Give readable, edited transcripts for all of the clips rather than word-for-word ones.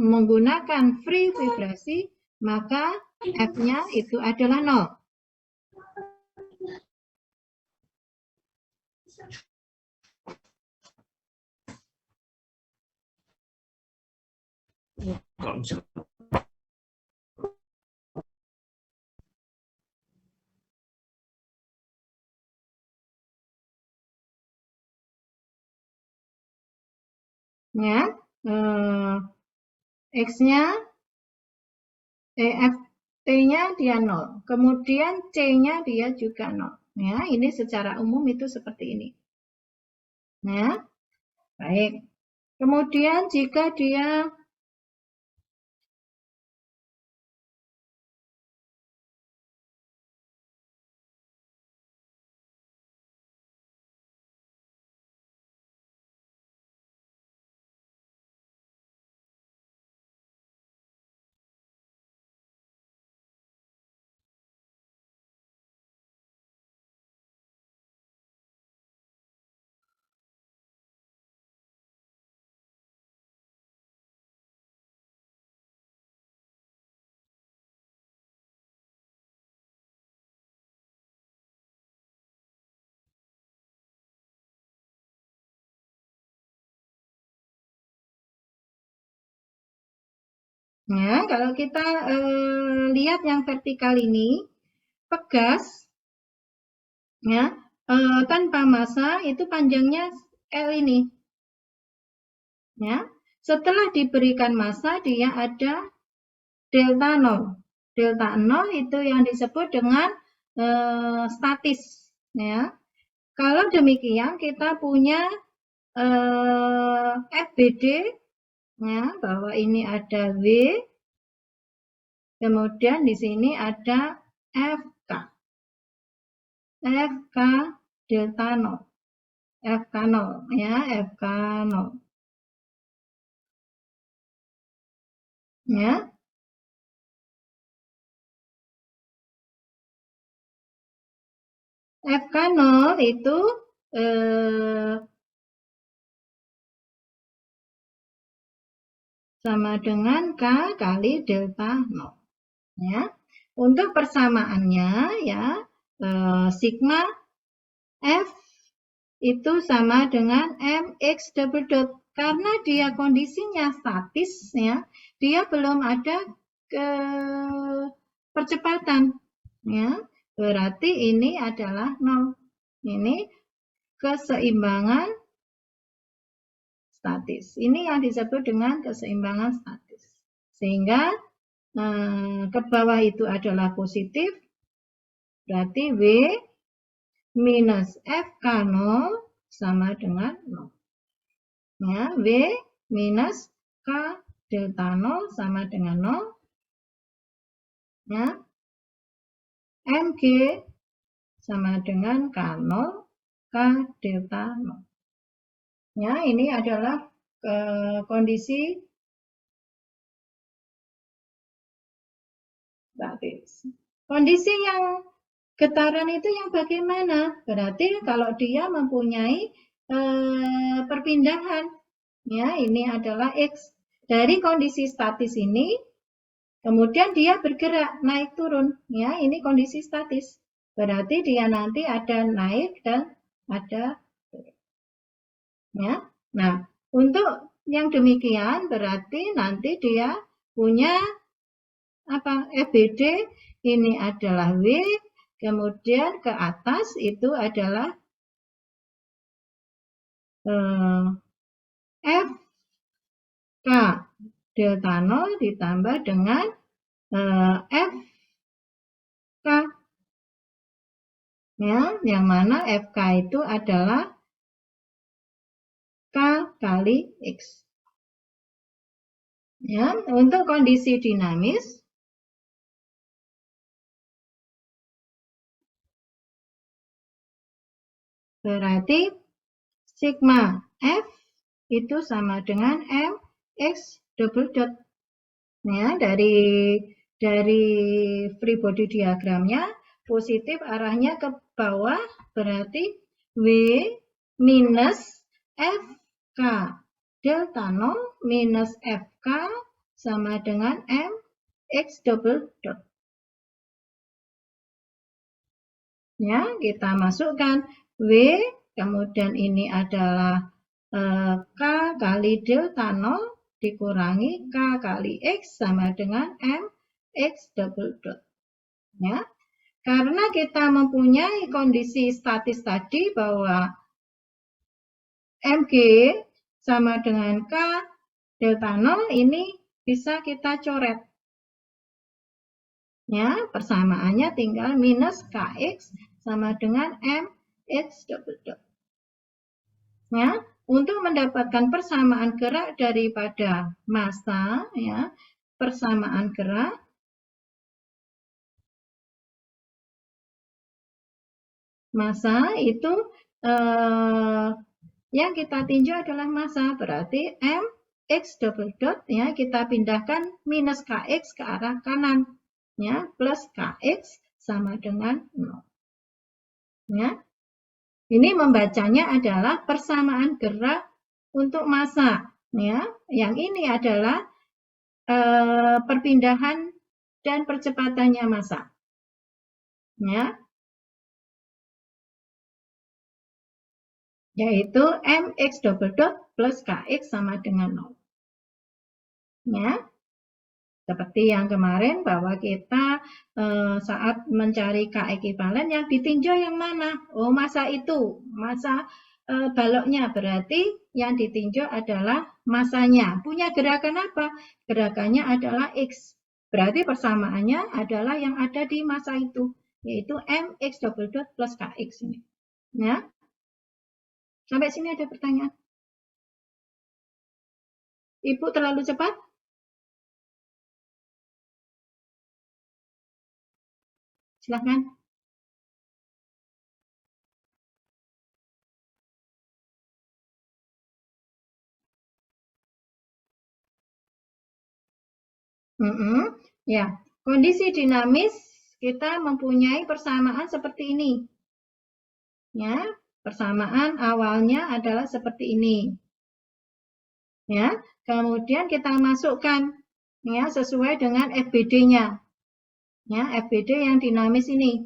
menggunakan free vibrasi, maka F-nya itu adalah 0. Ya, X-nya, T-nya dia 0. Kemudian C-nya dia juga 0. Ya, ini secara umum itu seperti ini. Ya, baik. Kemudian jika dia ya, kalau kita lihat yang vertikal ini, pegas, ya, tanpa massa itu panjangnya L ini. Ya, setelah diberikan massa dia ada delta 0. Delta 0 itu yang disebut dengan statis. Ya, kalau demikian kita punya FBD, ya, bahwa ini ada V, kemudian di sini ada FK. FK delta 0. FK 0, ya, FK 0. Ya. FK 0 itu sama dengan K kali delta 0. Ya. Untuk persamaannya, ya, sigma F itu sama dengan mx double dot. Karena dia kondisinya statis, ya, dia belum ada percepatan. Ya. Berarti ini adalah 0. Ini keseimbangan statis. Ini yang disebut dengan keseimbangan statis. Sehingga ke bawah itu adalah positif, berarti W minus FK0 sama dengan 0. Ya, W minus K delta 0 sama dengan 0. Ya, MG sama dengan K0, K delta 0. Ya, ini adalah kondisi statis. Kondisi yang getaran itu yang bagaimana? Berarti kalau dia mempunyai perpindahan, ya, ini adalah X. Dari kondisi statis ini, kemudian dia bergerak naik turun, ya, ini kondisi statis. Berarti dia nanti ada naik dan ada turun. Ya. Nah, untuk yang demikian berarti nanti dia punya apa? FBD ini adalah W, kemudian ke atas itu adalah FK delta 0 ditambah dengan FK. Ya, yang mana FK itu adalah K kali X. Ya, untuk kondisi dinamis, berarti sigma F itu sama dengan mx double dot. Ya, dari free body diagramnya positif arahnya ke bawah, berarti W minus FK delta 0 minus FK sama dengan mx double dot. Ya, kita masukkan W, kemudian ini adalah K kali delta 0 dikurangi K kali X sama dengan mx double dot. Ya, karena kita mempunyai kondisi statis tadi bahwa mg sama dengan K delta 0, ini bisa kita coret. Ya, persamaannya tinggal minus Kx sama dengan mx double dot. Ya, untuk mendapatkan persamaan gerak daripada massa, ya, persamaan gerak massa itu yang kita tinjau adalah massa, berarti mx double dot, ya, kita pindahkan minus Kx ke arah kanan. Ya, plus Kx sama dengan 0. Ya. Ini membacanya adalah persamaan gerak untuk massa. Ya. Yang ini adalah perpindahan dan percepatannya massa. Ya. Yaitu mx double dot plus Kx sama dengan 0. Ya. Seperti yang kemarin bahwa kita saat mencari K ekivalen yang ditinjau yang mana? Oh, massa itu, massa baloknya, berarti yang ditinjau adalah massanya. Punya gerakan apa? Gerakannya adalah X. Berarti persamaannya adalah yang ada di massa itu, yaitu mx double dot plus Kx ini. Ya. Sampai sini ada pertanyaan? Ibu terlalu cepat? Silahkan. Ya, kondisi dinamis kita mempunyai persamaan seperti ini. Ya, persamaan awalnya adalah seperti ini. Ya, kemudian kita masukkan ya sesuai dengan FBD-nya. Ya, FBD yang dinamis ini.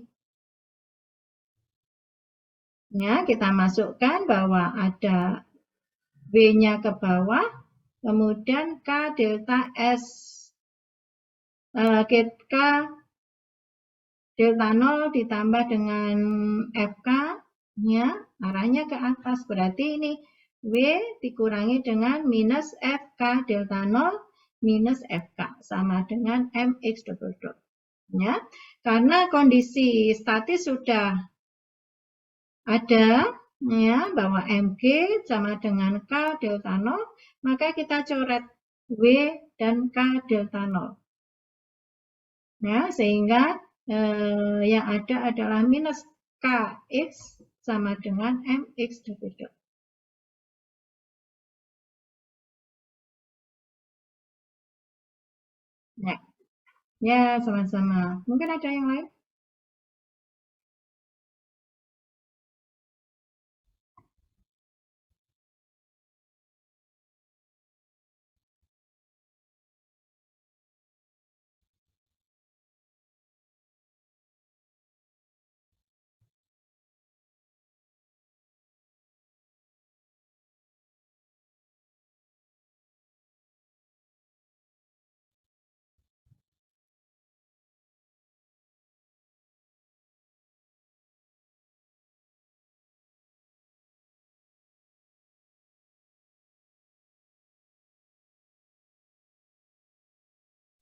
Ya, kita masukkan bahwa ada W-nya ke bawah, kemudian K delta S, K delta 0 ditambah dengan FK, ya, arahnya ke atas. Berarti ini W dikurangi dengan minus FK delta 0 minus FK sama dengan MX double dot. Ya, karena kondisi statis sudah ada, ya, bahwa MG sama dengan K delta 0, maka kita coret W dan K delta 0. Ya, sehingga yang ada adalah minus Kx sama dengan mx double dot. Ya, sama-sama. Mungkin ada yang lain?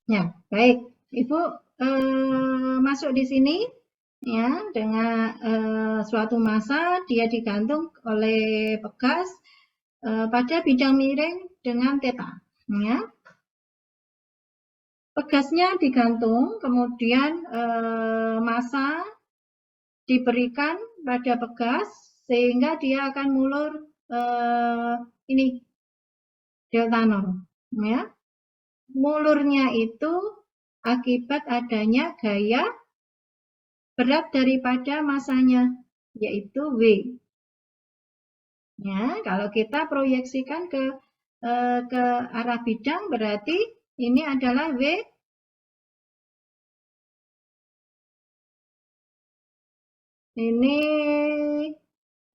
Ya, baik. Ibu masuk di sini ya dengan suatu massa dia digantung oleh pegas pada bidang miring dengan theta. Ya. Pegasnya digantung, kemudian massa diberikan pada pegas sehingga dia akan mulur ini delta 0. Ya. Mulurnya itu akibat adanya gaya berat daripada massanya, yaitu W. Ya, kalau kita proyeksikan ke arah bidang berarti ini adalah W.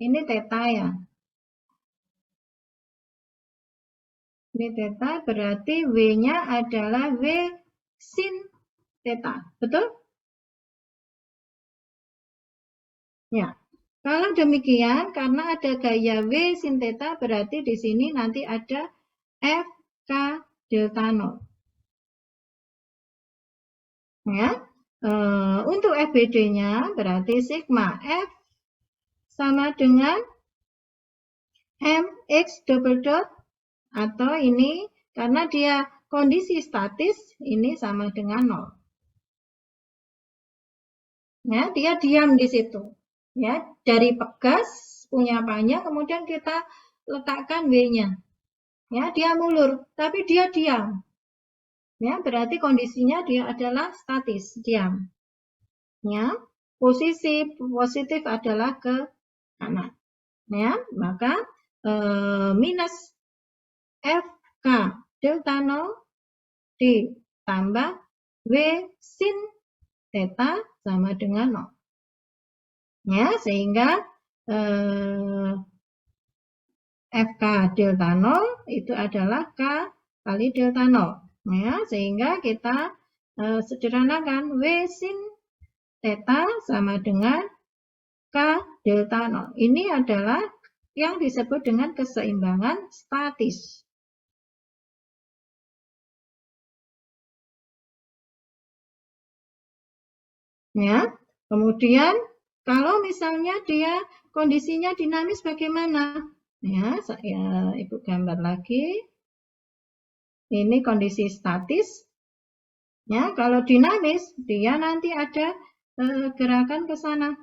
Ini theta ya. Ini theta berarti W-nya adalah W sin theta. Betul? Ya. Kalau demikian, karena ada gaya W sin theta, berarti di sini nanti ada FK delta 0. Ya. Untuk FBD-nya berarti sigma F sama dengan MX double dot, atau ini karena dia kondisi statis, ini sama dengan 0. Ya, dia diam di situ. Ya, dari pegas punya panjang, kemudian kita letakkan W-nya. Ya, dia mulur, tapi dia diam. Ya, berarti kondisinya dia adalah statis, diam. Ya, posisi positif adalah ke kanan. Ya, maka minus FK delta 0 ditambah W sin theta sama dengan 0. Ya, sehingga FK delta 0 itu adalah K kali delta 0. Ya, sehingga kita sederhanakan W sin theta sama dengan K delta 0. Ini adalah yang disebut dengan keseimbangan statis. Ya, kemudian kalau misalnya dia kondisinya dinamis bagaimana? Ya, Ibu gambar lagi. Ini kondisi statis. Ya, kalau dinamis dia nanti ada gerakan ke sana.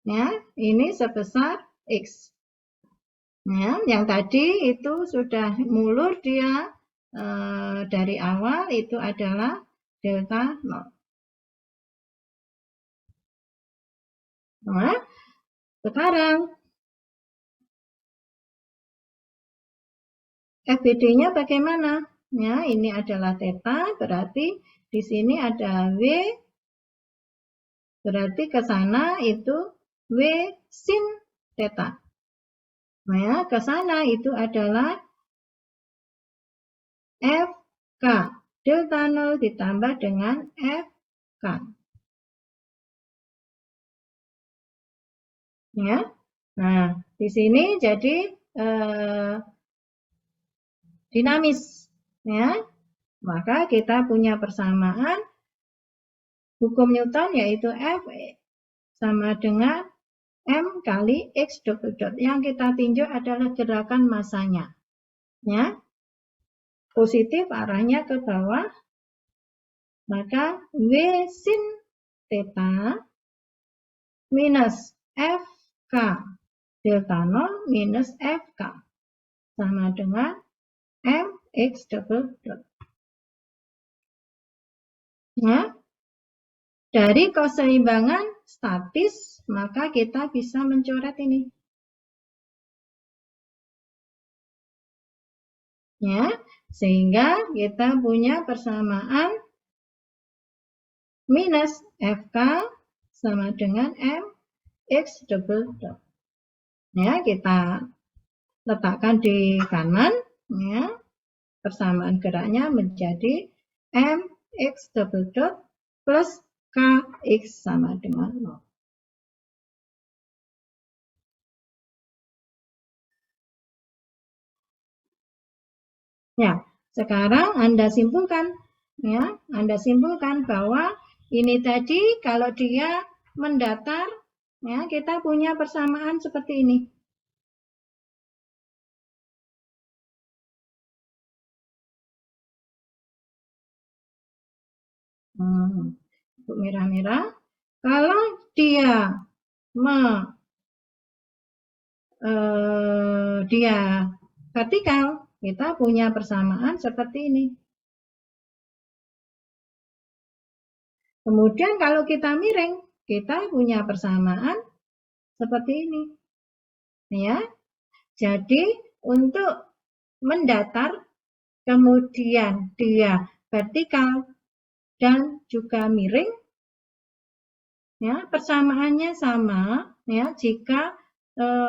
Ya, ini sebesar X. Ya, yang tadi itu sudah mulur dia dari awal itu adalah delta 0. Nah, sekarang FBD-nya bagaimana? Ya, ini adalah theta, berarti di sini ada W, berarti ke sana itu W sin theta. Nah, ya, ke sana itu adalah FK delta 0 ditambah dengan FK. Ya. Nah, di sini jadi dinamis, ya. Maka kita punya persamaan hukum Newton yaitu F sama dengan M kali X double dot. Yang kita tinjau adalah gerakan masanya. Ya. Positif arahnya ke bawah. Maka W sin theta minus FK delta 0 minus FK sama dengan MX double dot. Ya. Dari keseimbangan statis, maka kita bisa mencoret ini. Ya, sehingga kita punya persamaan minus FK sama dengan MX double dot. Ya, kita letakkan di kanan, ya. Persamaan geraknya menjadi MX double dot plus KX sama dengan 0. Ya, sekarang Anda simpulkan, ya, Anda simpulkan bahwa ini tadi kalau dia mendatar, ya, kita punya persamaan seperti ini. Merah-merah. Kalau dia dia vertikal, kita punya persamaan seperti ini. Kemudian kalau kita miring, kita punya persamaan seperti ini. Ya. Jadi untuk mendatar, kemudian dia vertikal dan juga miring, ya, persamaannya sama, ya, jika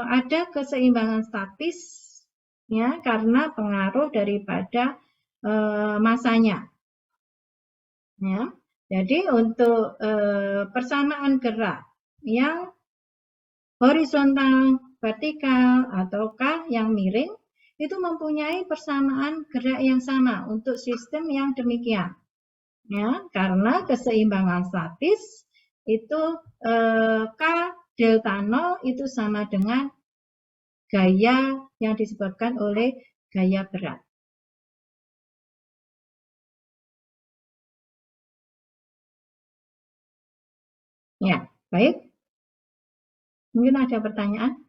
ada keseimbangan statis, ya, karena pengaruh daripada masanya, ya. Jadi untuk persamaan gerak yang horizontal, vertikal, ataukah yang miring, itu mempunyai persamaan gerak yang sama untuk sistem yang demikian. Ya, karena keseimbangan statis itu K delta 0 itu sama dengan gaya yang disebabkan oleh gaya berat. Ya, baik. Mungkin ada pertanyaan?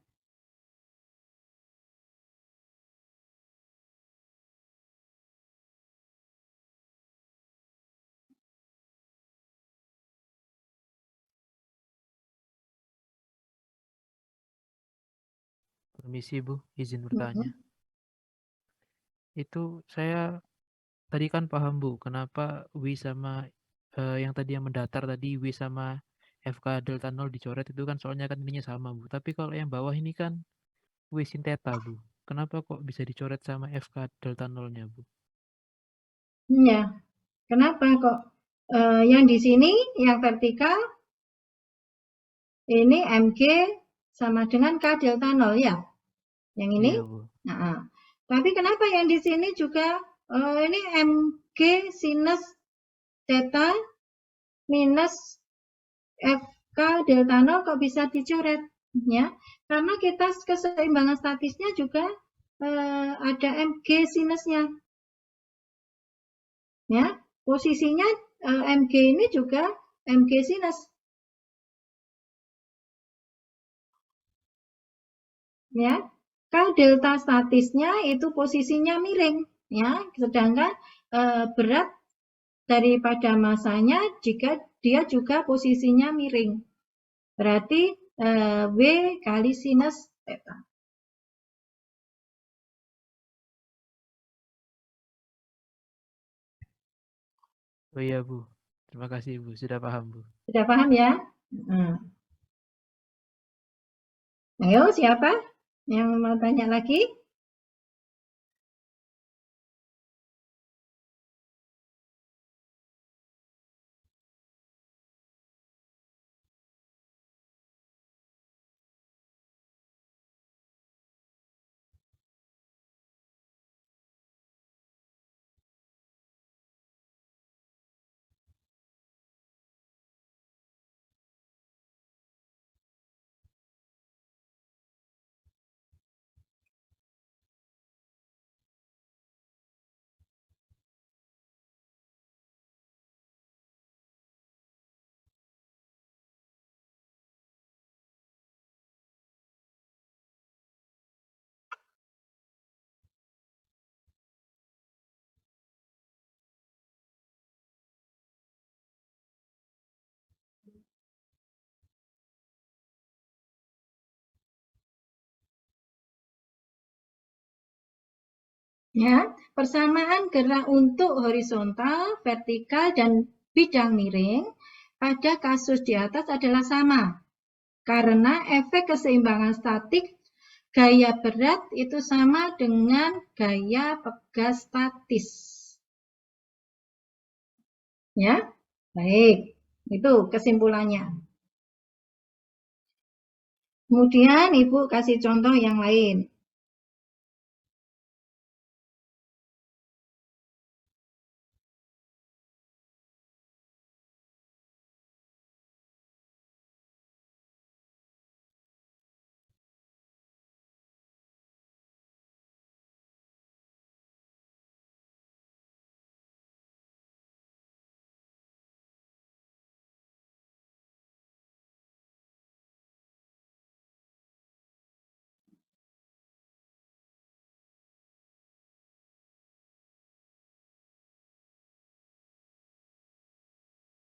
Permisi Bu, izin bertanya. Itu saya tadi kan paham Bu, kenapa W sama yang tadi yang mendatar tadi W sama FK delta 0 dicoret itu kan soalnya kan ininya sama Bu. Tapi kalau yang bawah ini kan W sin theta Bu. Kenapa kok bisa dicoret sama FK delta 0-nya Bu? Ya, kenapa kok yang di sini yang vertikal ini MG sama dengan K delta 0 ya? Yang ini? Iya Bu. Nah, tapi kenapa yang di sini juga ini MG sinus theta minus FK delta 0 kok bisa dicoret? Ya, karena kita keseimbangan statisnya juga ada MG sinusnya. Ya, posisinya MG ini juga MG sinus. Ya, kalau delta statisnya itu posisinya miring, ya, sedangkan berat daripada masanya jika dia juga posisinya miring, berarti W kali sinus theta. Oh iya Bu, terima kasih Bu, sudah paham Bu. Sudah paham ya? Ayo, siapa yang mau tanya lagi? Ya, persamaan gerak untuk horizontal, vertikal, dan bidang miring pada kasus di atas adalah sama. Karena efek keseimbangan statik gaya berat itu sama dengan gaya pegas statis. Ya, baik. Itu kesimpulannya. Kemudian Ibu kasih contoh yang lain.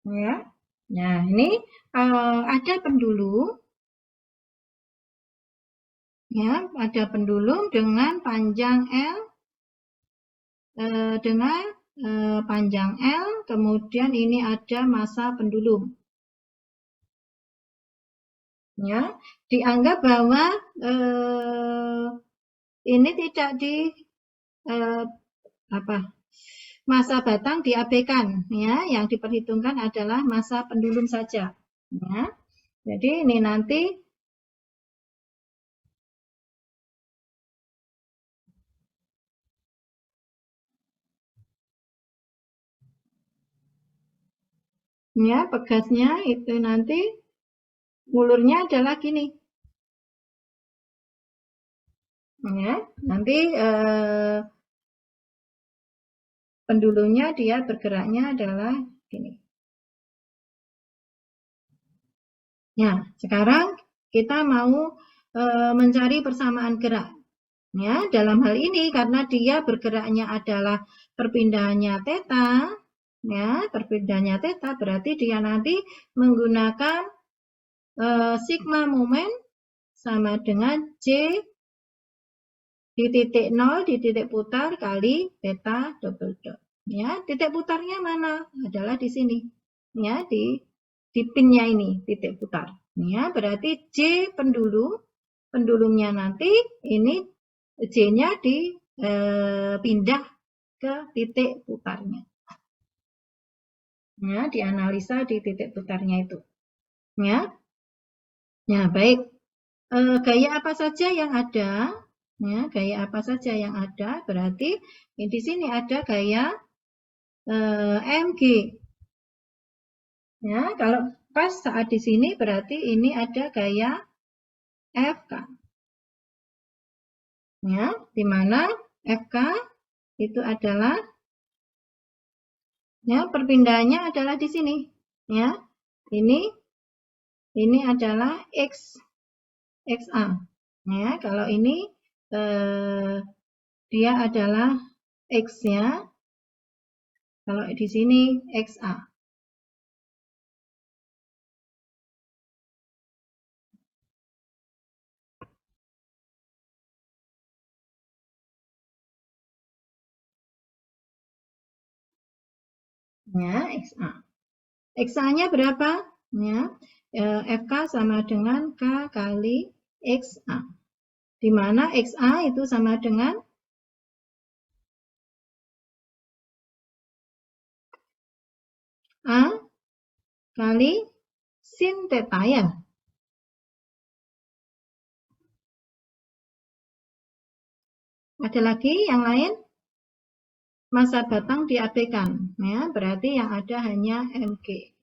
Ya. Nah, ini ada pendulum. Ya, ada pendulum dengan panjang L dengan panjang L, kemudian ini ada massa pendulum. Ya, dianggap bahwa ini tidak massa batang diabaikan, ya, yang diperhitungkan adalah massa pendulum saja. Ya, jadi ini nanti ya, pegasnya itu nanti ulurnya adalah gini. Ya, nanti pendulumnya dia bergeraknya adalah gini. Ya, sekarang kita mau mencari persamaan gerak. Ya, dalam hal ini karena dia bergeraknya adalah perpindahannya theta, ya, perpindahannya theta berarti dia nanti menggunakan sigma momen sama dengan J di titik 0 di titik putar kali theta double dot. Ya, titik putarnya mana? Adalah di sini. Ya, di pinnya ini titik putar. Ya, berarti J pendulumnya nanti ini J-nya dipindah ke titik putarnya. Ya, dianalisa di titik putarnya itu. Ya. Ya, baik. Gaya apa saja yang ada? Ya, gaya apa saja yang ada? Berarti di sini ada gaya mg. Ya, kalau pas saat di sini berarti ini ada gaya fk. Ya, di mana fk itu adalah ya perpindahannya adalah di sini. Ya, ini adalah xa. Ya, kalau ini dia adalah x ya. Kalau di sini xa. Ya, xa. Xa-nya berapa? Ya, FK sama dengan K kali XA. Di mana XA itu sama dengan A kali sin theta ya. Ada lagi yang lain? Massa batang diabaikan. Ya, berarti yang ada hanya mg.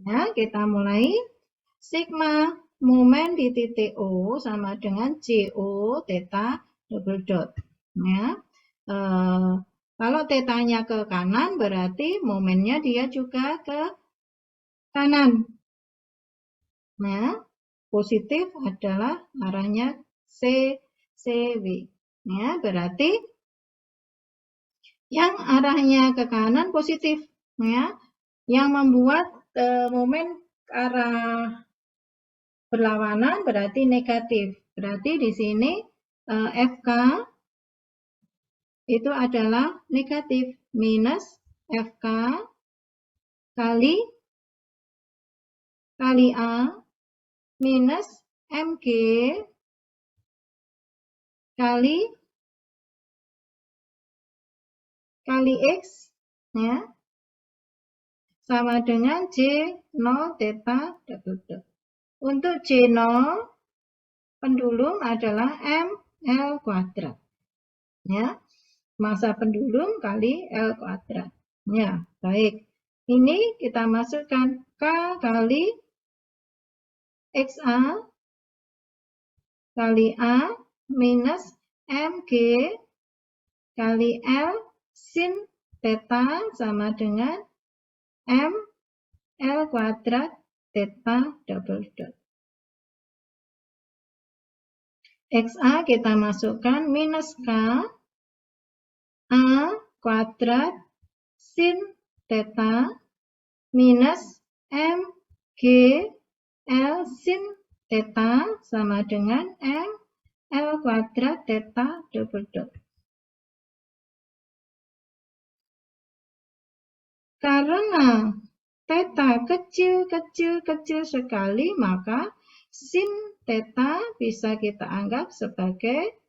Ya, kita mulai. Sigma momen di titik O sama dengan CO theta double dot. Ya. Kalau tetanya ke kanan berarti momennya dia juga ke kanan. Nah, positif adalah arahnya CW. Ya, berarti yang arahnya ke kanan positif. Ya, yang membuat momen arah berlawanan berarti negatif. Berarti di sini FK itu adalah negatif minus FK kali A minus MG kali X ya sama dengan J0 theta double dot. Untuk J0 pendulum adalah ML kuadrat. Ya. Massa pendulum kali L kuadrat. Ya, baik. Ini kita masukkan K kali XA kali A minus MG kali L sin theta sama dengan M L kuadrat theta double dot. XA kita masukkan minus K A kuadrat sin theta minus MG L sin theta sama dengan M L kuadrat theta double dot. Karena theta kecil sekali, maka sin theta bisa kita anggap sebagai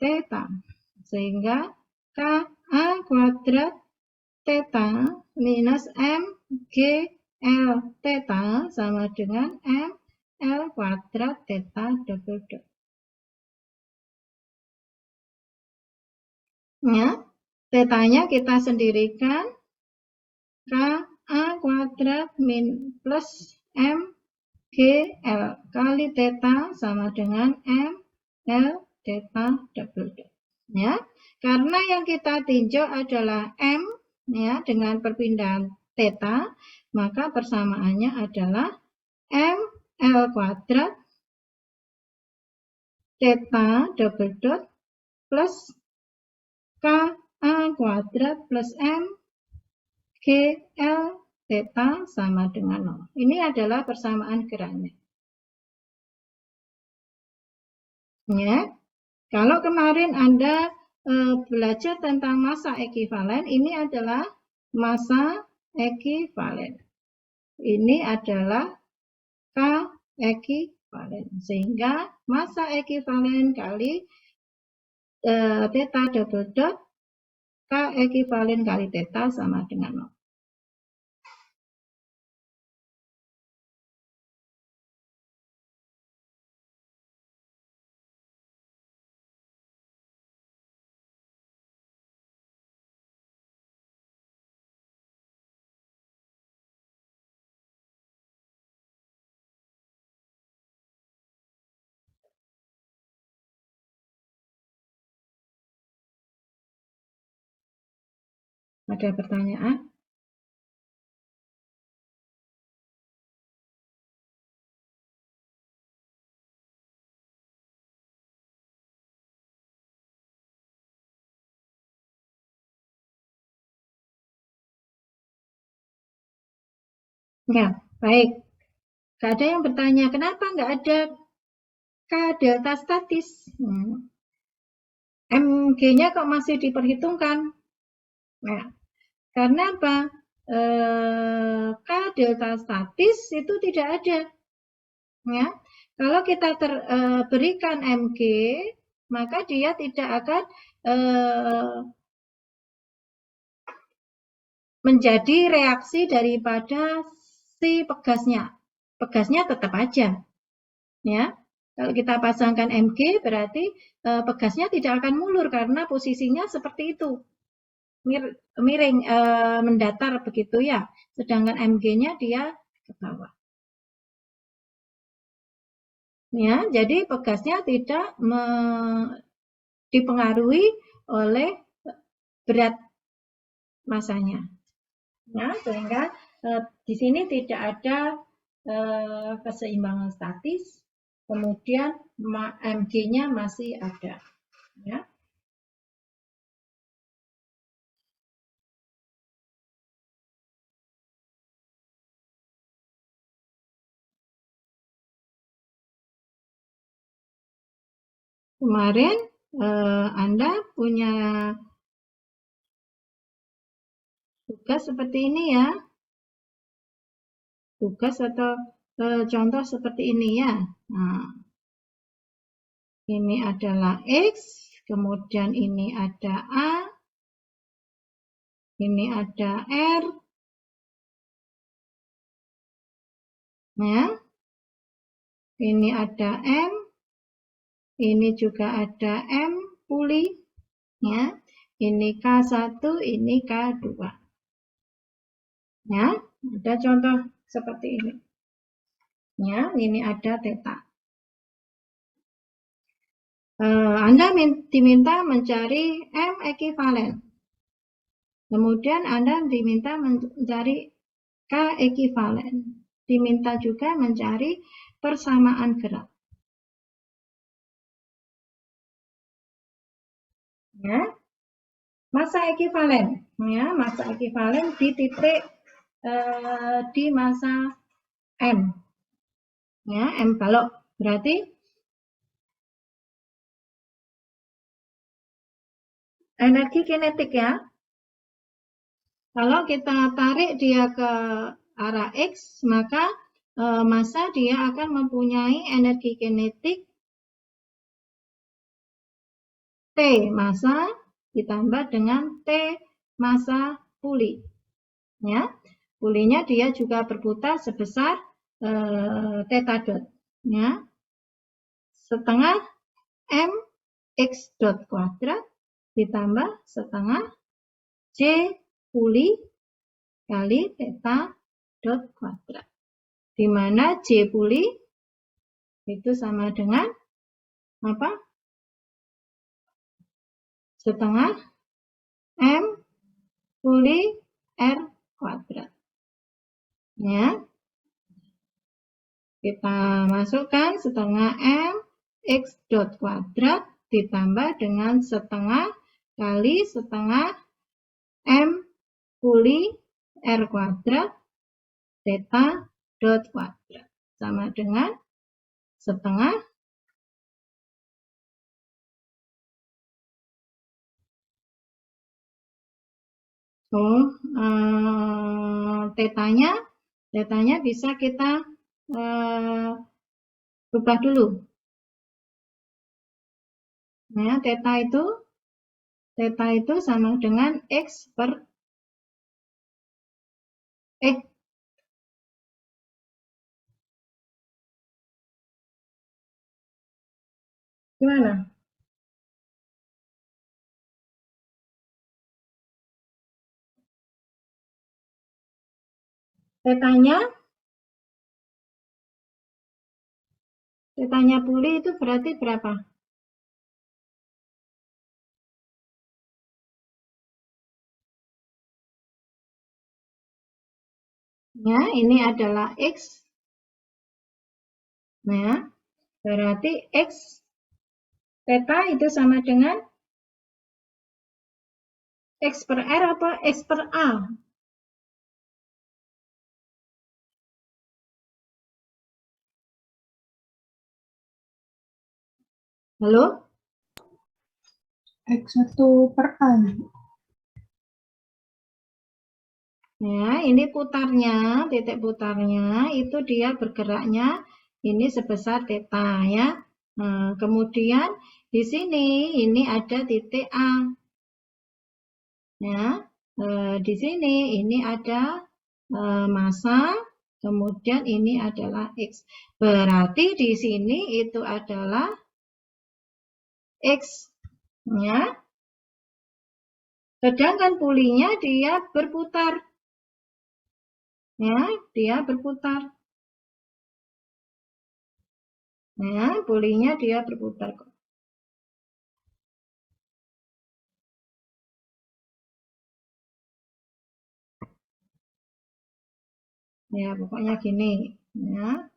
theta. Sehingga KA kuadrat theta minus MGL theta sama dengan ML kuadrat theta double dot. Ya, tetanya kita sendirikan KA kuadrat plus MGL kali theta sama dengan ML theta double dot. Ya, karena yang kita tinjau adalah M ya dengan perpindahan theta, maka persamaannya adalah ML kuadrat theta double dot plus KA kuadrat plus MGL theta sama dengan 0. Ini adalah persamaan geraknya. Ya, kalau kemarin Anda belajar tentang massa ekivalen, ini adalah massa ekivalen. Ini adalah K ekivalen. Sehingga massa ekivalen kali theta double dot K ekivalen kali theta sama dengan 0. Ada pertanyaan? Ya, baik. Nggak ada yang bertanya, kenapa nggak ada K delta statis? MG-nya kok masih diperhitungkan? Nah, karena apa? K delta statis itu tidak ada. Ya, kalau kita berikan MG, maka dia tidak akan menjadi reaksi daripada si pegasnya. Pegasnya tetap aja. Ya, kalau kita pasangkan MG berarti pegasnya tidak akan mulur karena posisinya seperti itu. Miring mendatar begitu ya. Sedangkan MG-nya dia ke bawah. Ya, jadi pegasnya tidak dipengaruhi oleh berat masanya. Ya, sehingga di sini tidak ada keseimbangan statis, kemudian MG-nya masih ada. Ya. Kemarin Anda punya tugas seperti ini ya. Tugas atau contoh seperti ini ya. Nah, ini adalah X, kemudian ini ada A, ini ada R, ya. Ini ada M, ini juga ada M puli, ya. Ini K1, ini K2. Ya, ada contoh seperti ini. Ya, ini ada theta. Anda diminta mencari M ekivalen. Kemudian Anda diminta mencari K ekivalen. Diminta juga mencari persamaan gerak. Ya. Massa ekivalen. Ya, massa ekivalen di titik di massa M. Ya, M balok. Berarti energi kinetik ya. Kalau kita tarik dia ke arah X, maka massa dia akan mempunyai energi kinetik T massa ditambah dengan T massa puli. Ya, pulinya dia juga berputar sebesar theta dot. Ya, setengah M X dot kuadrat ditambah setengah J puli kali theta dot kuadrat. Di mana J puli itu sama dengan apa? Setengah M puli R kuadrat. Ya. Kita masukkan setengah M X dot kuadrat ditambah dengan setengah kali setengah M puli R kuadrat theta dot kuadrat. Sama dengan setengah tetanya bisa kita rubah dulu. Ya, theta itu sama dengan X per X. Gimana? Tetanya puli itu berarti berapa? Ya, ini adalah X. Nah, berarti X theta itu sama dengan X per R apa X per A? Halo? X1 per A. Ya, ini putarnya, titik putarnya itu dia bergeraknya ini sebesar theta ya. Nah, kemudian di sini ini ada titik A. Ya, di sini ini ada massa, kemudian ini adalah X. Berarti di sini itu adalah X. Ya. Sedangkan pulinya dia berputar. Ya, dia berputar. Ya, pulinya dia berputar. Ya, pokoknya gini. Ya.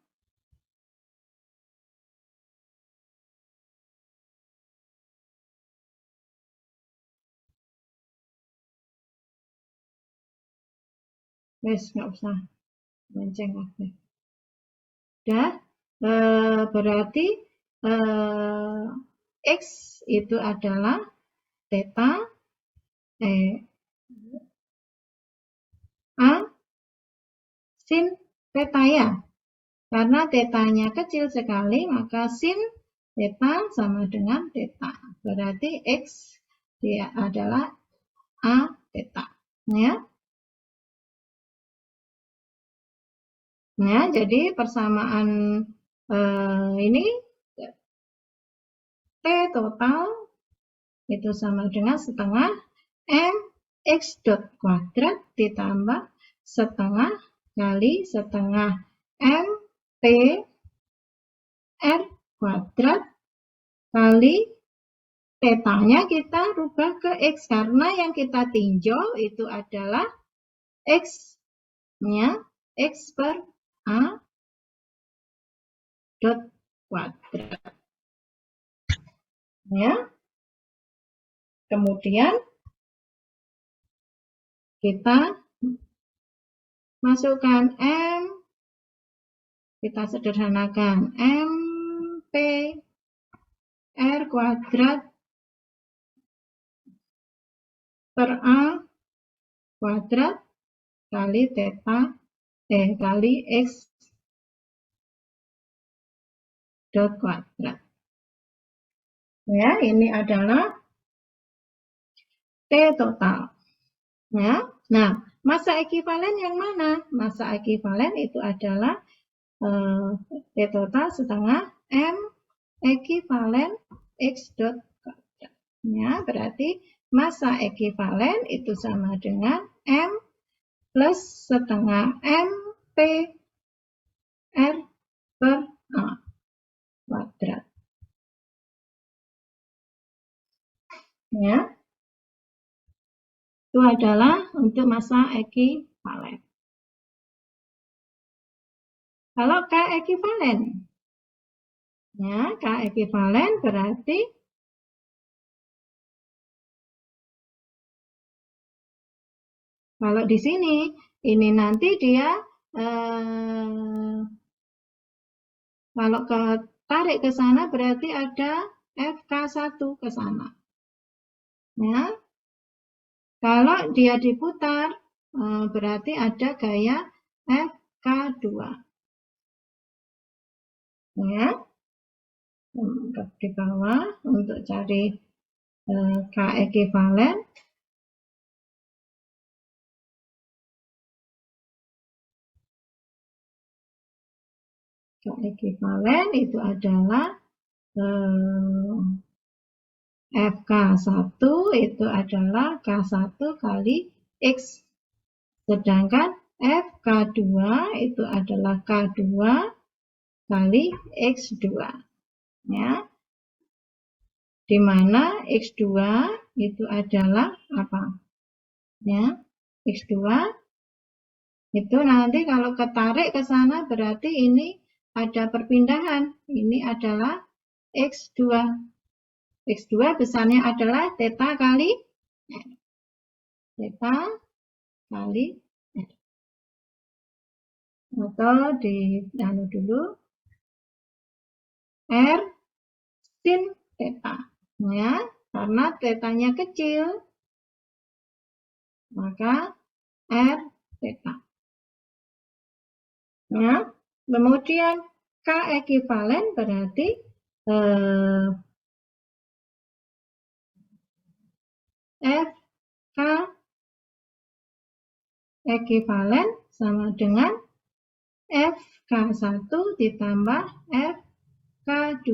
Wes, nggak usah lonceng lagi. Udah, berarti X itu adalah theta A sin theta ya. Karena tetanya kecil sekali, maka sin theta sama dengan theta. Berarti X dia adalah A theta. Ya. Nah, jadi persamaan ini T total itu sama dengan setengah M X dot kuadrat ditambah setengah kali setengah M P R kuadrat kali tetanya kita rubah ke X karena yang kita tinjau itu adalah X-nya X per A dot kuadrat. Ya. Kemudian kita masukkan M, kita sederhanakan M P R kuadrat per A kuadrat kali kali X dot kuadrat. Ya, ini adalah T total. Ya. Nah, massa ekivalen yang mana? Massa ekivalen itu adalah T total setengah M ekivalen X dot kuadrat. Ya, berarti massa ekivalen itu sama dengan M plus setengah M P R per A kuadrat. Ya, itu adalah untuk massa ekivalen. Kalau K ekivalen, ya, K ekivalen berarti kalau di sini, ini nanti dia kalau tarik ke sana berarti ada FK1 ke sana. Ya. Kalau dia diputar berarti ada gaya FK2. Ya. Di bawah untuk cari K ekivalen. K ekivalen itu adalah FK1 itu adalah K1 kali X. Sedangkan FK2 itu adalah K2 kali X2. Ya. Di mana X2 itu adalah apa? Ya. X2 itu nanti kalau ketarik ke sana berarti ini ada perpindahan. Ini adalah X2. X2 besarnya adalah theta kali R. Theta kali R. Atau di dulu R sin theta. Ya, karena tetanya kecil, maka R theta. Ya, kemudian K ekivalen berarti F K ekivalen sama dengan FK1 ditambah FK2.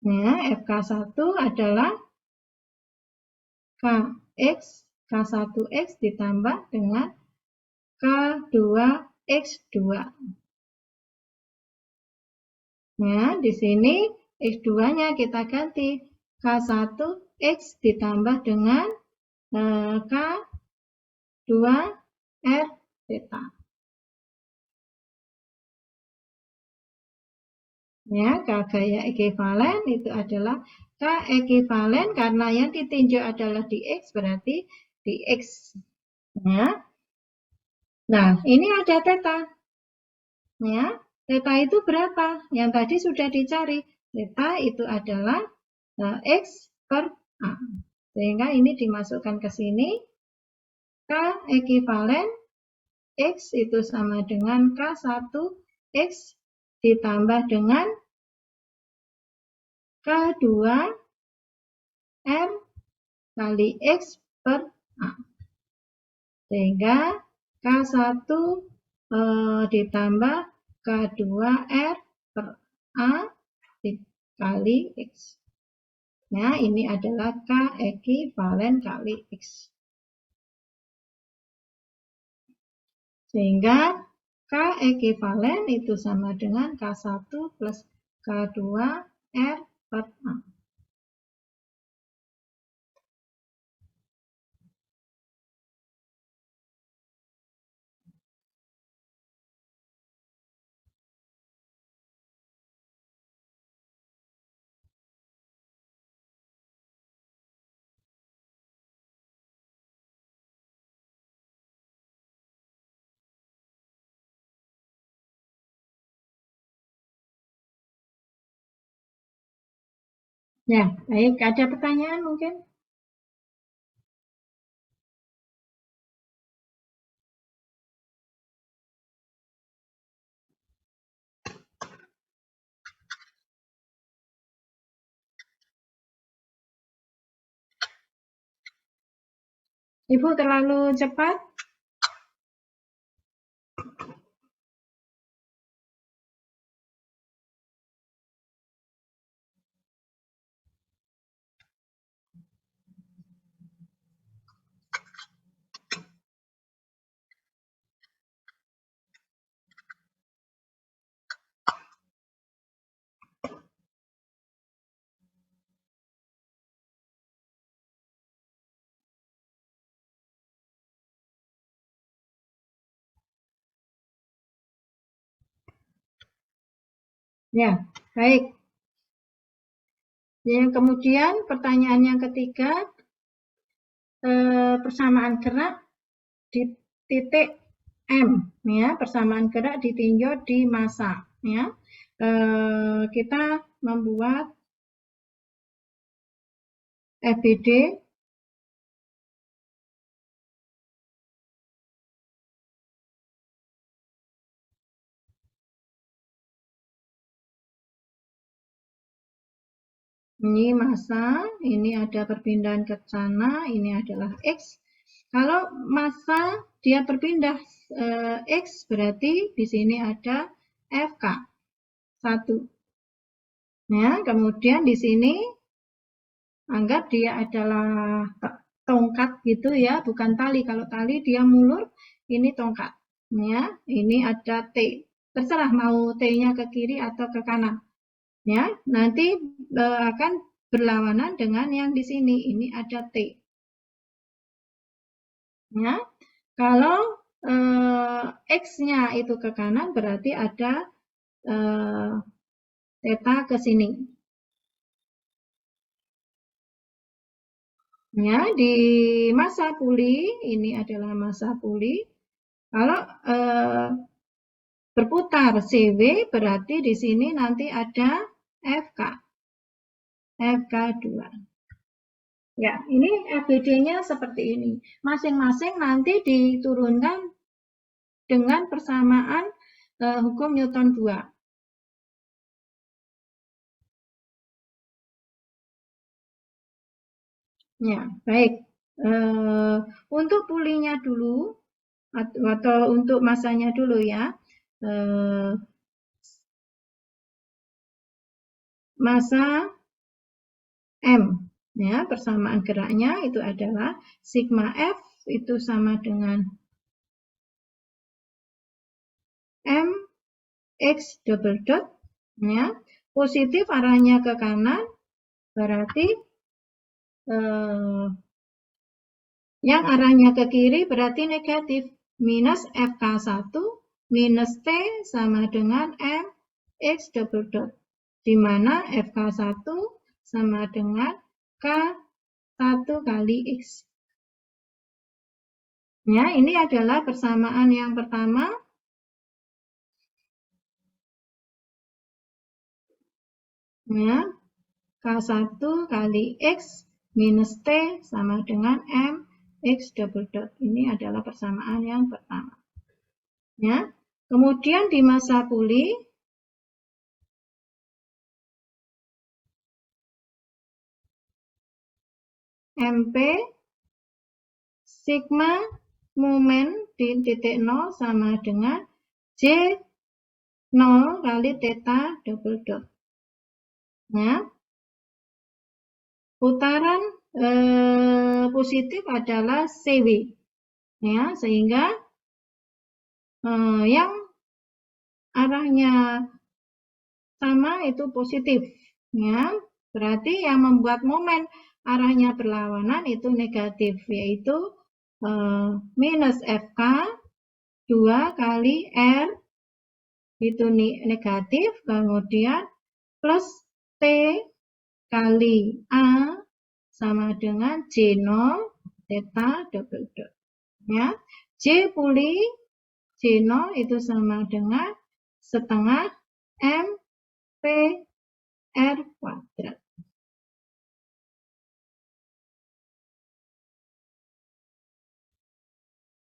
Ya, FK1 adalah KX, K1X ditambah dengan K2X2. Ya, di sini X2-nya kita ganti K1X ditambah dengan K2R theta. Ya, K gaya ekivalen itu adalah K ekivalen karena yang ditinjau adalah di X berarti di X. Ya. Nah, ini ada theta. Ya, theta itu berapa? Yang tadi sudah dicari. Theta itu adalah X per A. Sehingga ini dimasukkan ke sini. K ekivalen X itu sama dengan K1X ditambah dengan K2R kali X per A. Sehingga K1 ditambah K2R per A dikali X. Nah, ini adalah K ekivalen kali X. Sehingga K ekivalen itu sama dengan K1 plus K2R per A. Ya, baik. Ada pertanyaan mungkin? Ibu terlalu cepat? Ya, baik. Yang kemudian pertanyaan yang ketiga, persamaan gerak di titik M, ya, persamaan gerak ditinjau di massa, ya. Kita membuat FBD ini massa, ini ada perpindahan ke sana, ini adalah X. Kalau massa dia berpindah X, berarti di sini ada FK 1. Ya, kemudian di sini anggap dia adalah tongkat gitu ya, bukan tali. Kalau tali dia mulur, ini tongkat. Ya, ini ada T. Terserah mau T-nya ke kiri atau ke kanan. Ya, nanti akan berlawanan dengan yang di sini. Ini ada T. Ya, kalau X-nya itu ke kanan berarti ada theta ke sini. Ya, di massa puli, ini adalah massa puli. Kalau berputar CW berarti di sini nanti ada FK. FK2. Ya, ini FBD-nya seperti ini. Masing-masing nanti diturunkan dengan persamaan hukum Newton 2. Ya, baik. Untuk pulinya dulu atau untuk masanya dulu ya. Massa M, ya, persamaan geraknya itu adalah sigma F itu sama dengan M X double dot, ya, positif arahnya ke kanan, berarti yang arahnya ke kiri berarti negatif, minus FK1 minus T sama dengan M X double dot, di mana FK1 sama dengan K1 kali X. Ya, ini adalah persamaan yang pertama. Ya, K1 kali X minus T sama dengan M X double dot. Ini adalah persamaan yang pertama. Ya, kemudian di massa puli, MP sigma momen di titik 0 sama dengan J0 kali theta double dot. Ya, putaran positif adalah CW. Ya, sehingga yang arahnya sama itu positif, ya, berarti yang membuat momen arahnya berlawanan itu negatif, yaitu minus FK 2 kali R itu negatif, kemudian plus T kali A sama dengan J0 theta double dot, ya. J puli J0 itu sama dengan setengah M P R kuadrat.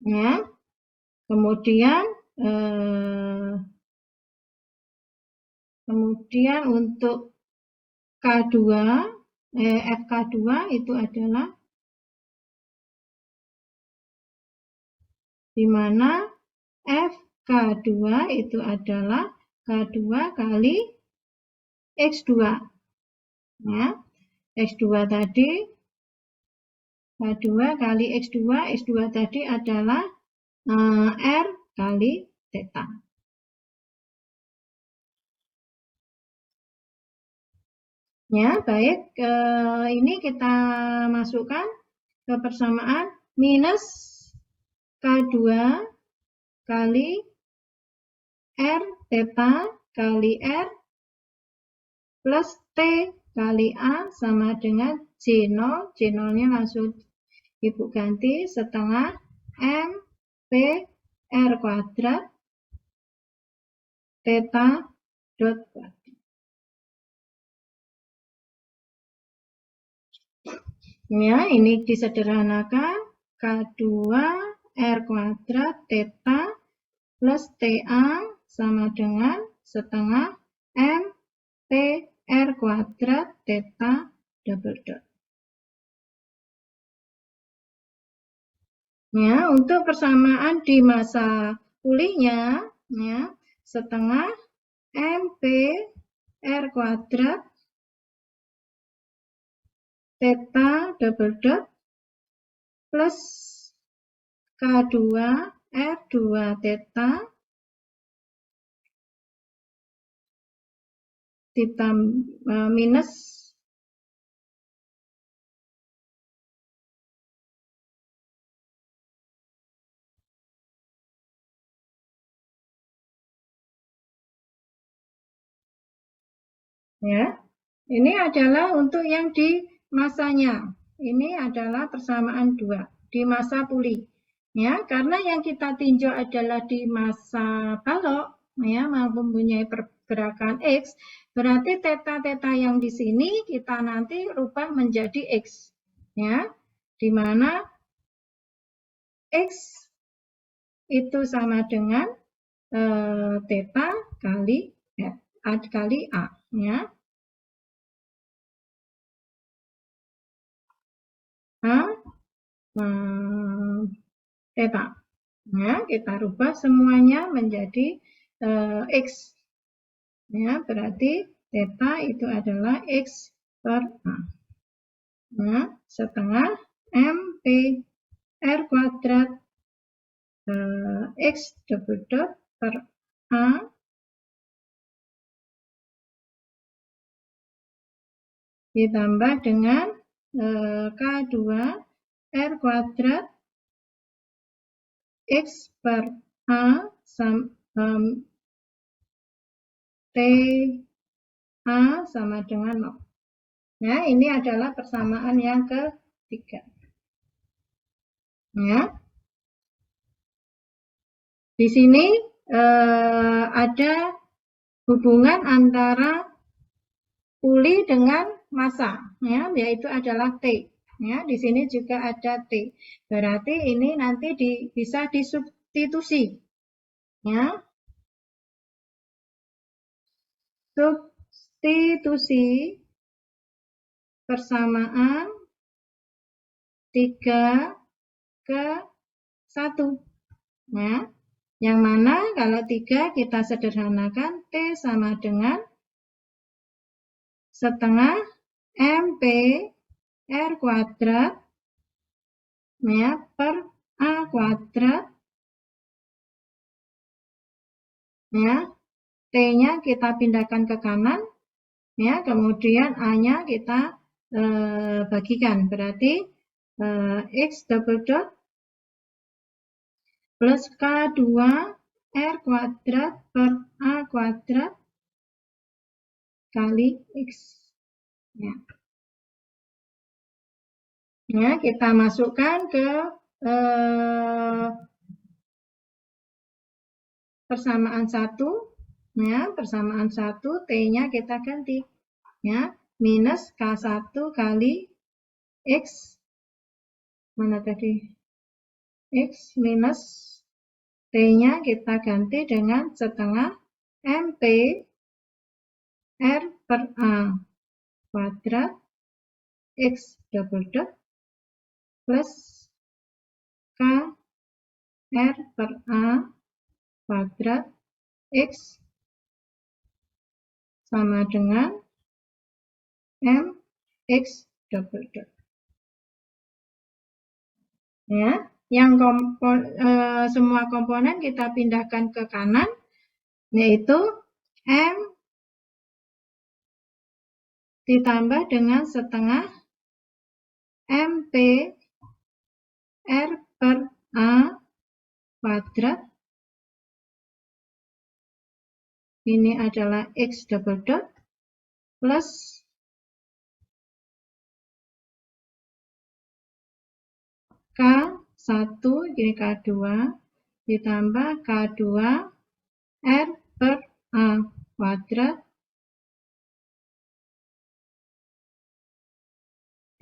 ya. Kemudian untuk K2, FK2 itu adalah di mana FK2 itu adalah K2 kali X2. Ya. X2 tadi, K2 kali X2, X2 tadi adalah R kali theta. Ya, baik. Ini kita masukkan ke persamaan minus K2 kali R theta kali R plus T kali A sama dengan J0. J0-nya langsung Ibu ganti setengah M P R kuadrat theta dot kuadrat. Ya, ini disederhanakan K2 R kuadrat theta plus TA sama dengan setengah M P R kuadrat theta double dot. Ya, untuk persamaan di masa pulihnya, ya, setengah MP R kuadrat theta double dot plus K2 R2 theta ditambah minus ya. Ini adalah untuk yang di masanya. Ini adalah persamaan 2 di masa pulih. Ya, karena yang kita tinjau adalah di masa balok, ya, mempunyai pergerakan X, berarti theta yang di sini kita nanti rubah menjadi X. Ya, di mana X itu sama dengan theta kali F kali A, ya. Theta. Ya, kita rubah semuanya menjadi X. Ya, berarti theta itu adalah X per A. Ya, setengah MP R kuadrat X double dot per A ditambah dengan K2 R kuadrat X per A T A sama dengan 0. Ya, ini adalah persamaan yang ketiga. Ya. Di sini ada hubungan antara pulih dengan massa, ya, yaitu adalah T. Ya, di sini juga ada T. Berarti ini nanti bisa disubstitusi. Ya. Substitusi persamaan 3 ke 1. Ya. Yang mana kalau 3 kita sederhanakan T sama dengan setengah MP R kuadrat, ya, per A kuadrat, ya. T-nya kita pindahkan ke kanan, ya, kemudian A-nya kita bagikan, berarti X double dot plus K2 R kuadrat per A kuadrat kali X. Ya. Ya, kita masukkan ke persamaan 1. Ya, persamaan 1, T-nya kita ganti. Ya, minus K1 kali X. Mana tadi? X minus T-nya kita ganti dengan setengah MP R per A kuadrat X double dot plus K R per A kuadrat X sama dengan M X double dot. Ya, yang semua komponen kita pindahkan ke kanan, yaitu M ditambah dengan setengah MP R per A kuadrat. Ini adalah X double dot plus K1, ini K2, ditambah K2 R per A kuadrat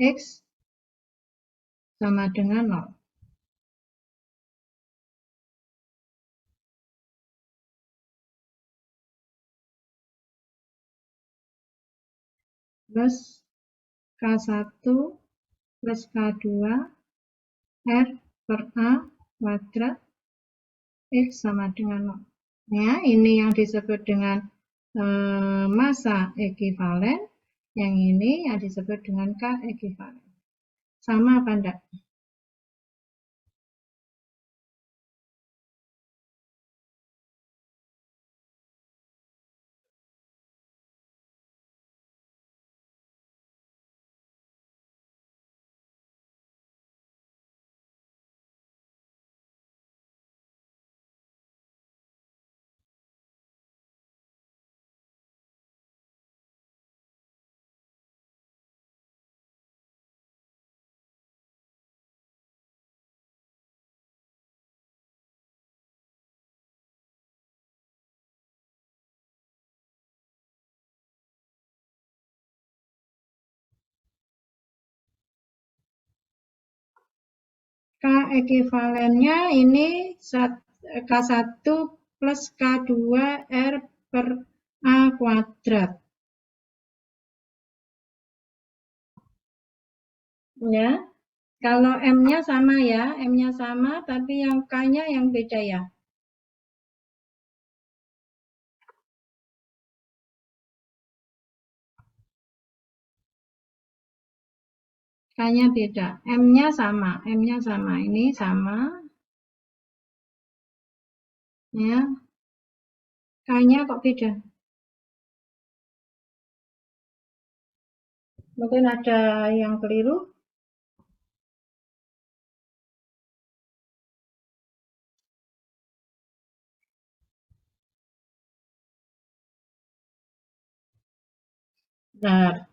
X sama dengan 0. Plus K1 plus K2 R per A kuadrat X sama dengan 0. Ya, ini yang disebut dengan massa ekivalen. Yang ini yang disebut dengan K ekivalen. Sama apa enggak? K ekivalennya ini K1 plus K2 R per A kuadrat. Ya, kalau M-nya sama ya, M-nya sama tapi yang K-nya yang beda ya. K-nya beda, M-nya sama, M-nya sama, ini sama. Ya, K-nya kok beda? Mungkin ada yang keliru. Nah,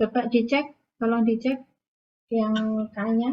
coba dicek, tolong dicek yang K-nya.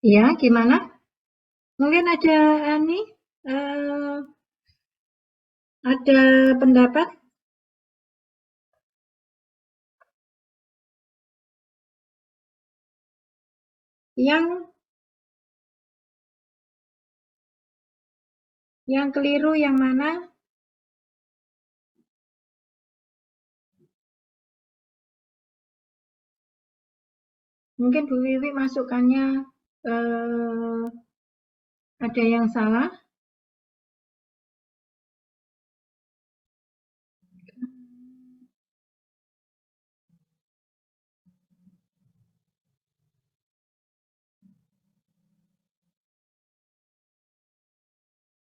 Ya, gimana? Mungkin ada Ani, eh, ada pendapat yang keliru yang mana? Mungkin Bu Wiwi masukannya ada yang salah.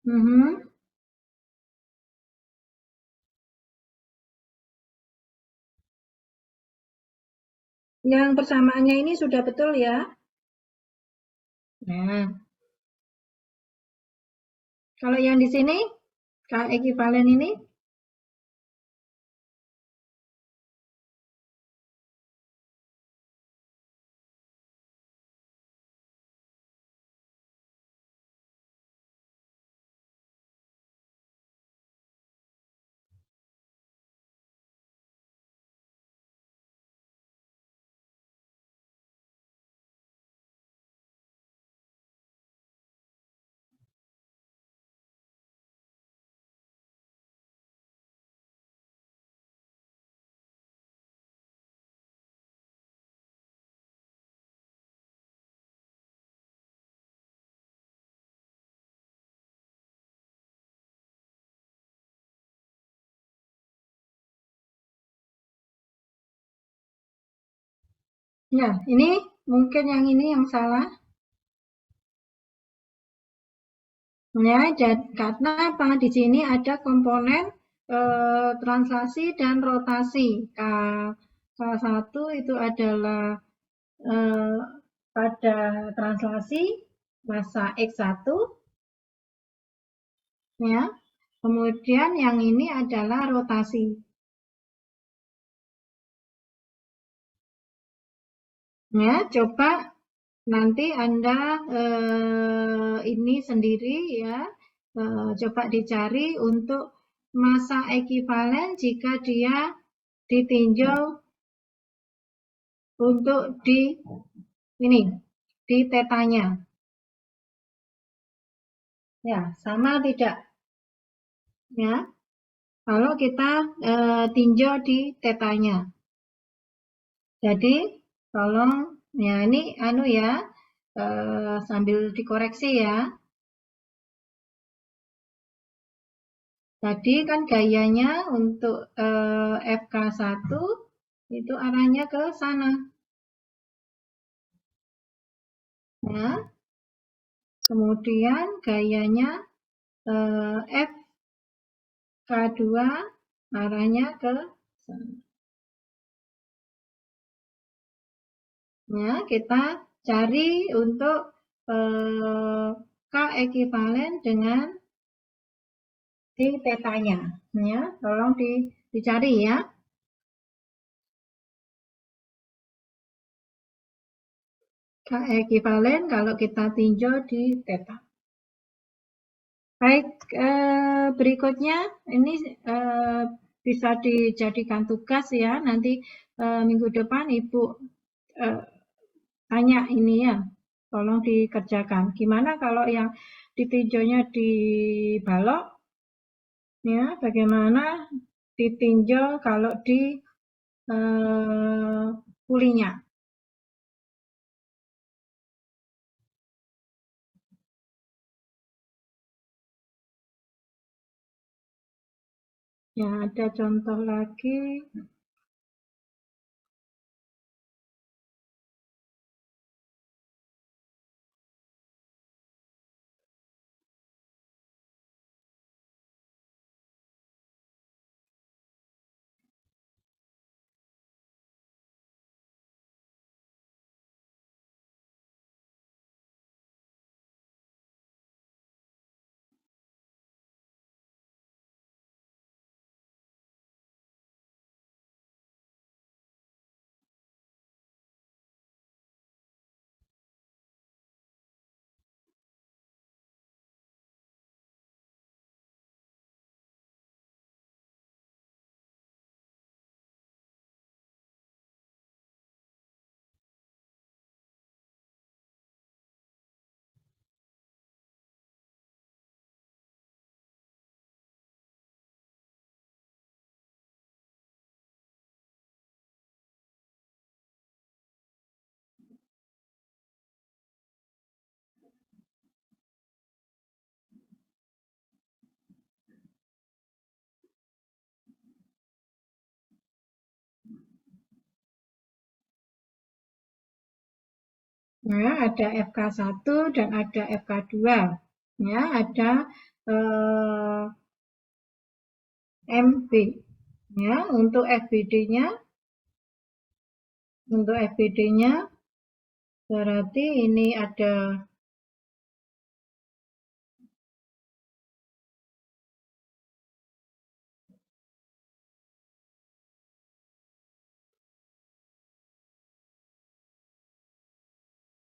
Mhm. Yang persamaannya ini sudah betul ya. Nah, kalau yang di sini, K ekivalen ini, ya ini mungkin yang ini yang salah. Ya, karena apa? Di sini ada komponen translasi dan rotasi. K1 itu adalah eh, pada translasi masa X1 ya. Kemudian yang ini adalah rotasi. Ya, coba nanti Anda ini sendiri ya, coba dicari untuk masa ekivalen jika dia ditinjau untuk ini di tetanya. Ya, sama tidak? Ya, kalau kita tinjau di tetanya. Jadi, tolong ya ini anu ya, sambil dikoreksi ya. Tadi kan gayanya untuk FK1 itu arahnya ke sana. Ya. Kemudian gayanya FK2 arahnya ke sana. Ya, kita cari untuk K ekivalen dengan di tetanya. Ya, tolong dicari ya. K ekivalen kalau kita tinjau di teta. Baik, berikutnya ini bisa dijadikan tugas ya. Nanti minggu depan Ibu eh, tanya ini ya, tolong dikerjakan. Gimana kalau yang ditinjaunya di balok, ya? Bagaimana ditinjau kalau di pulinya? Ya, ada contoh lagi. Ya, ada FK1 dan ada FK2. Ya, ada MB. Ya, untuk FBD-nya berarti ini ada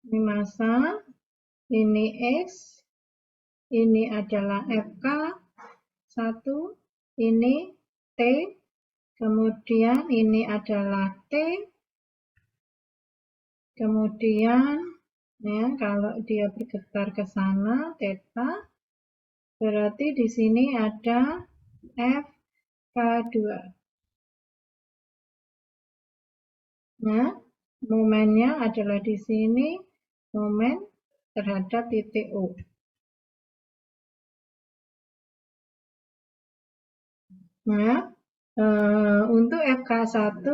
ini massa, ini X, ini adalah FK1, ini T, kemudian ini adalah T, kemudian ya kalau dia bergetar ke sana theta, berarti di sini ada FK2. Nah, momennya adalah di sini momen terhadap titik O. Nah, untuk FK1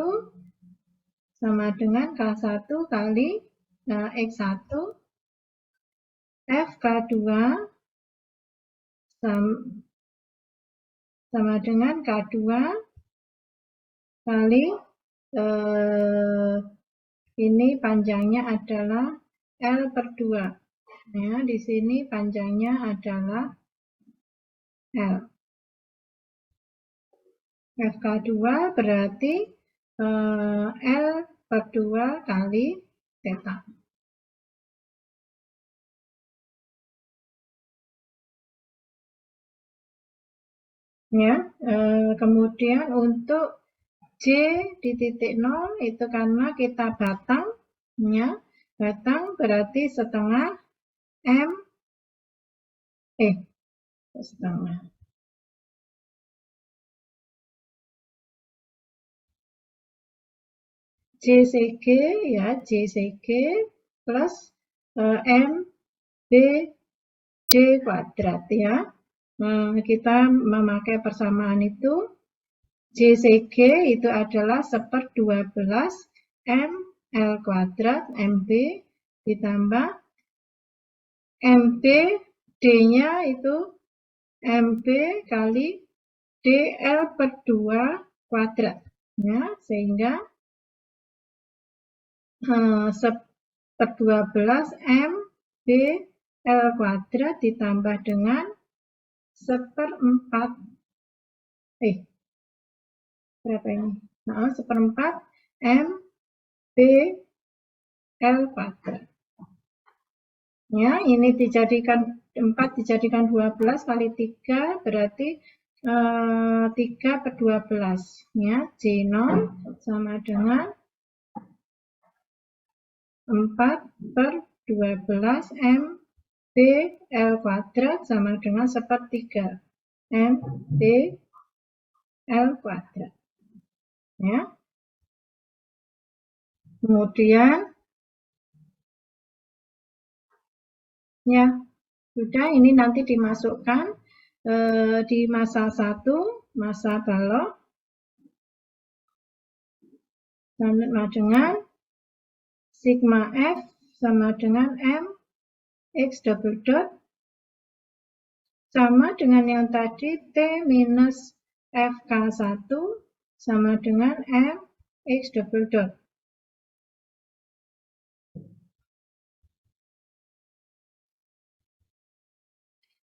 sama dengan K1 kali X1, FK2 sama dengan K2 kali ini panjangnya adalah L/2. Ya, di sini panjangnya adalah L. FK2 berarti L/2 kali theta. Ya, kemudian untuk J di titik 0 itu karena kita batang, ya, batang berarti setengah M, setengah. JCG ya, JCG plus MBD kuadrat ya. Kita memakai persamaan itu. JCG itu adalah 1/12 ML kuadrat MB ditambah MB, D-nya itu MB kali DL/2 kuadrat. Ya, sehingga 1/12 MB L kuadrat ditambah dengan 1/4 berapa ini? 1/4 MB L kuadrat. Ya, ini dijadikan 4 dijadikan 12 kali 3 berarti 3/12. Ya, J0 sama dengan 4/12 MB L kuadrat sama dengan 1/3 MB L kuadrat. Ya. Kemudian ya, sudah ini nanti dimasukkan di massa 1, massa balok sama dengan sigma F sama dengan M X double dot sama dengan yang tadi T minus FK1 sama dengan M X double dot.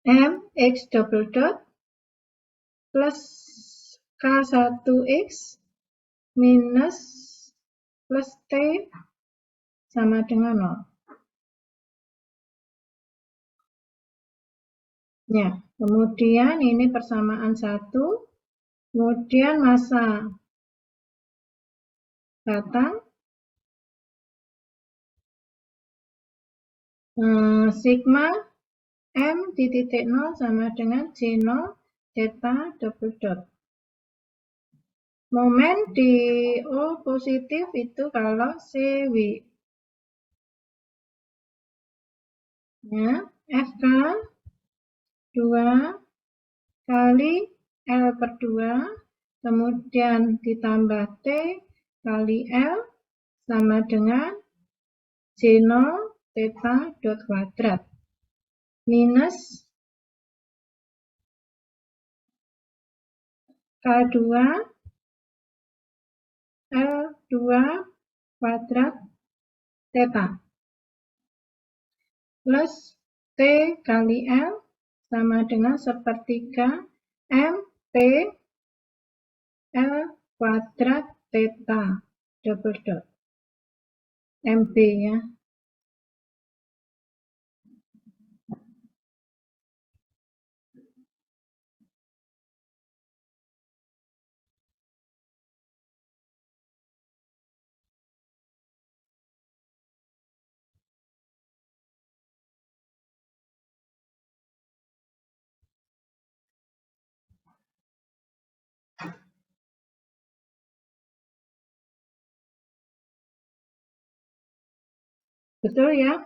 M X double dot plus K1X minus plus T sama dengan 0. Ya, kemudian ini persamaan 1, kemudian massa batang, sigma M di titik 0 sama dengan J0 theta double dot. Momen di O positif itu kalau CW. Ya, FK 2 kali L/2 kemudian ditambah T kali L sama dengan J0 theta dot kuadrat minus K2 L2 kuadrat theta plus T kali L sama dengan sepertiga MT L kuadrat theta double dot MB ya. Betul ya?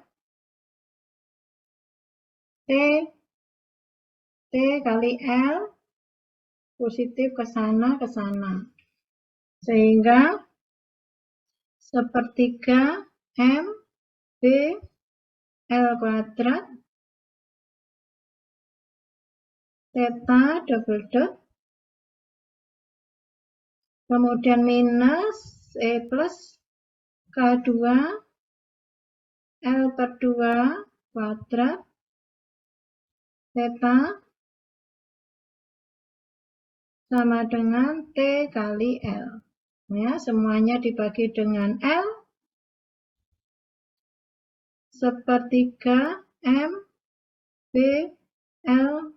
T kali L positif ke sana. Sehingga sepertiga M B L kuadrat theta double dot kemudian minus plus K2 L per 2 kuadrat theta sama dengan T kali L. Ya, semuanya dibagi dengan L. Sepertiga M B L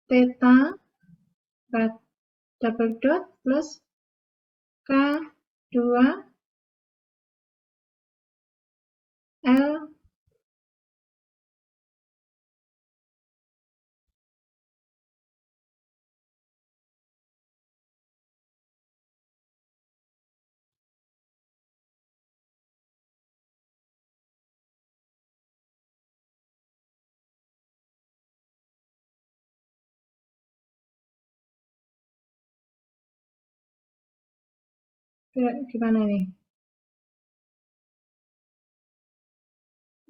theta double dot plus K2 L gimana nih?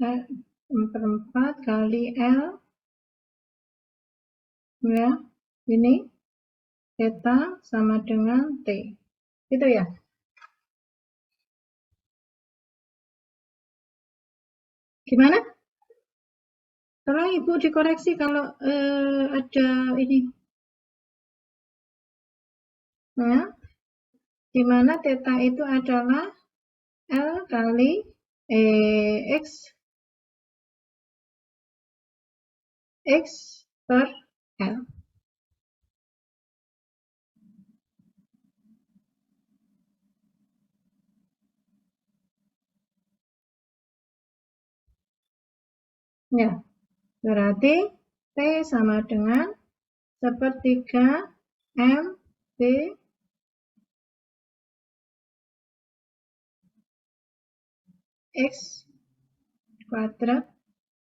4 kali L ya, ini theta sama dengan T. Gitu ya. Gimana? Tolong Ibu dikoreksi kalau ada ini. Ya. Di mana theta itu adalah L kali X per L. Ya, berarti T sama dengan sepertiga M B X kuadrat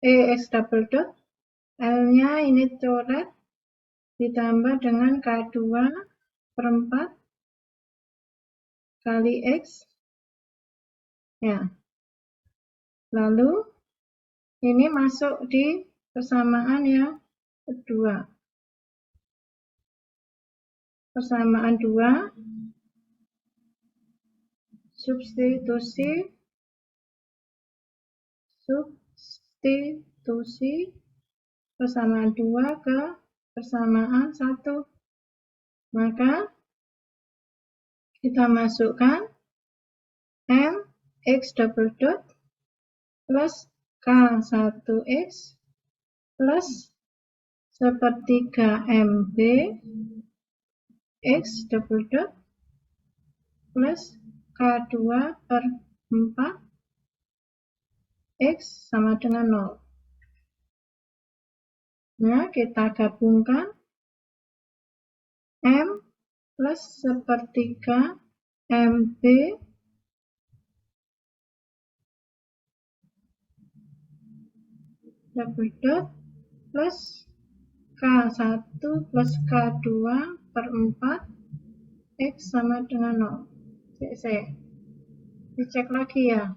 X double dot L-nya ini coret ditambah dengan K2 per 4 kali X. Ya. Lalu ini masuk di persamaan yang kedua. Persamaan 2 substitusi persamaan 2 ke persamaan 1. Maka kita masukkan M X double dot plus K1X plus sepertiga MB X double dot plus K2 per 4 X sama dengan 0. Nah, kita gabungkan M plus sepertiga MB double dot plus K1 plus K2 per 4 X sama dengan 0. Dicek lagi ya.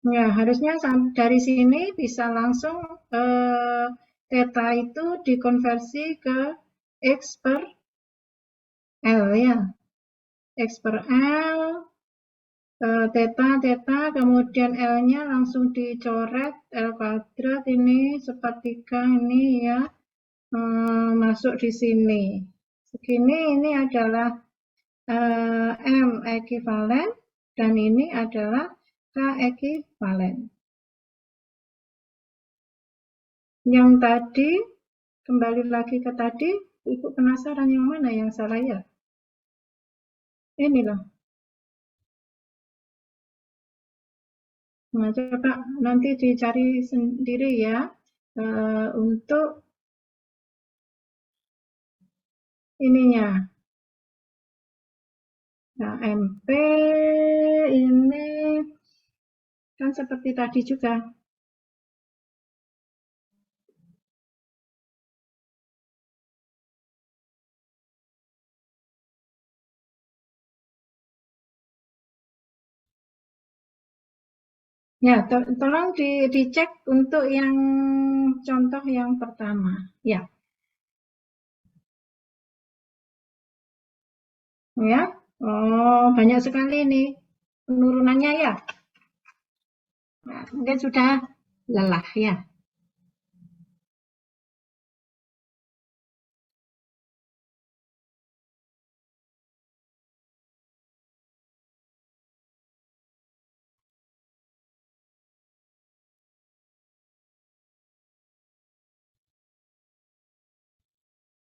Ya, harusnya dari sini bisa langsung theta itu dikonversi ke X per L ya. X per L, theta, kemudian L-nya langsung dicoret, L kuadrat ini sepertiga ini ya, masuk di sini. Segini ini adalah M ekivalen dan ini adalah K ekivalen. Yang tadi, kembali lagi ke tadi, Ibu penasaran yang mana yang salah ya? Ini loh. Nah, coba nanti dicari sendiri ya, untuk ininya. Nah, MP ini kan seperti tadi juga. Ya, tolong dicek untuk yang contoh yang pertama. Ya. Ya. Oh, banyak sekali nih penurunannya ya. Nah, mungkin sudah lelah ya.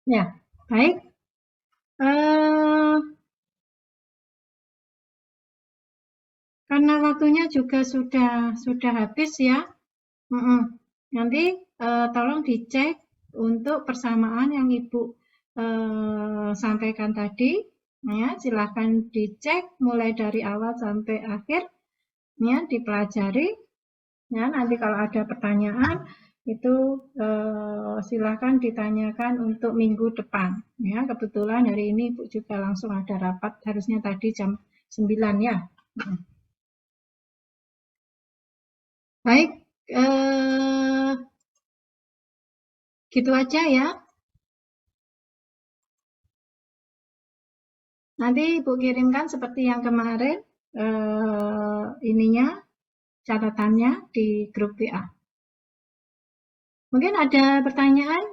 Ya, baik. Karena waktunya juga sudah habis ya. Nanti tolong dicek untuk persamaan yang Ibu sampaikan tadi. Ya, silahkan dicek mulai dari awal sampai akhir. Ya, dipelajari. Ya, nanti kalau ada pertanyaan itu silahkan ditanyakan untuk minggu depan. Ya, kebetulan hari ini Ibu juga langsung ada rapat, harusnya tadi jam 9 ya. Baik, gitu aja ya. Nanti Ibu kirimkan seperti yang kemarin ininya, catatannya di grup WA. Mungkin ada pertanyaan?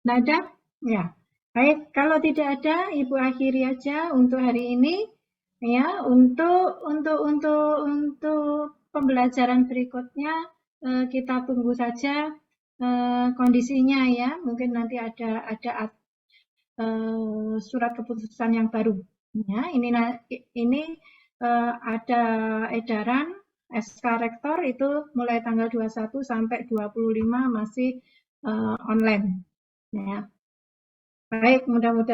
Tidak ada? Ya. Baik, kalau tidak ada, Ibu akhiri aja untuk hari ini. Ya, untuk pembelajaran berikutnya kita tunggu saja kondisinya ya. Mungkin nanti ada surat keputusan yang baru. Ya, ini ada edaran SK Rektor itu mulai tanggal 21 sampai 25 masih online. Ya. Baik, mudah-mudahan